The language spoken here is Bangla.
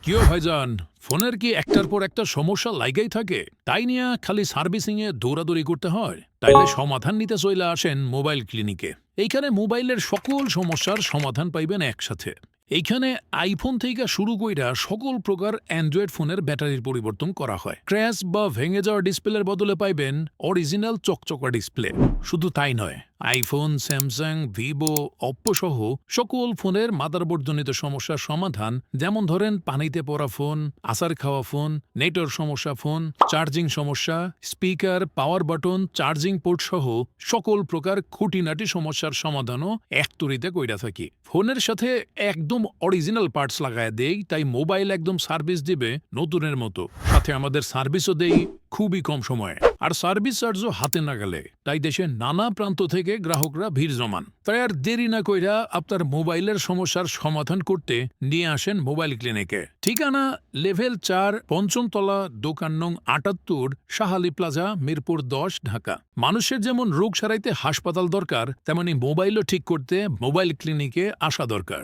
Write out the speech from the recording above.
কিও ভাইজান, ফোনের কি একটার পর একটা সমস্যা লাগাই থাকে? তাই নিয়ে খালি সার্ভিসিং এ দৌড়াদৌড়ি করতে হয়? তাইলে সমাধান নিতে চলে আসেন মোবাইল ক্লিনিকে। এইখানে মোবাইলের সকল সমস্যার সমাধান পাইবেন একসাথে। এইখানে আইফোন থেকে শুরু কইরা সকল প্রকার অ্যান্ড্রয়েড ফোনের ব্যাটারির পরিবর্তন করা হয়। ক্র্যাশ বা ভেঙে যাওয়া ডিসপ্লের বদলে পাইবেন অরিজিনাল চকচকা ডিসপ্লে। শুধু তাই নয়, আইফোন, স্যামসাং, ভিভো, অপ্পো সহ সকল ফোনের মাদারবোর্ডজনিত সমস্যার সমাধান, যেমন ধরেন পানিতে পড়া ফোন, আছাড় খাওয়া ফোন, নেটওয়ার্ক সমস্যা ফোন, চার্জিং সমস্যা, speaker, power button, charging port সহ সকল প্রকার খুঁটিনাটি সমস্যার সমাধানও এক তরিতে কইরা থাকি। ফোনের সাথে একদম অরিজিনাল পার্টস লাগায় দেই, তাই মোবাইল একদম সার্ভিস দিবে নতুনের মতো। সাথে আমাদের সার্ভিসও দেই খুবই কম সময়ে, আর সার্ভিস চার্জও হাতে নাগালে। তাই দেশের নানা প্রান্ত থেকে গ্রাহকরা ভিড় জমান। তাই আর দেরি না কইরা আপনার মোবাইলের সমস্যার সমাধান করতে নিয়ে আসেন মোবাইল ক্লিনিকে। ঠিকানা লেভেল 4, পঞ্চমতলা, দোকান নং 78, শাহালি প্লাজা, মিরপুর 10, ঢাকা। মানুষের যেমন রোগ সারাইতে হাসপাতাল দরকার, তেমনি মোবাইলও ঠিক করতে মোবাইল ক্লিনিকে আসা দরকার।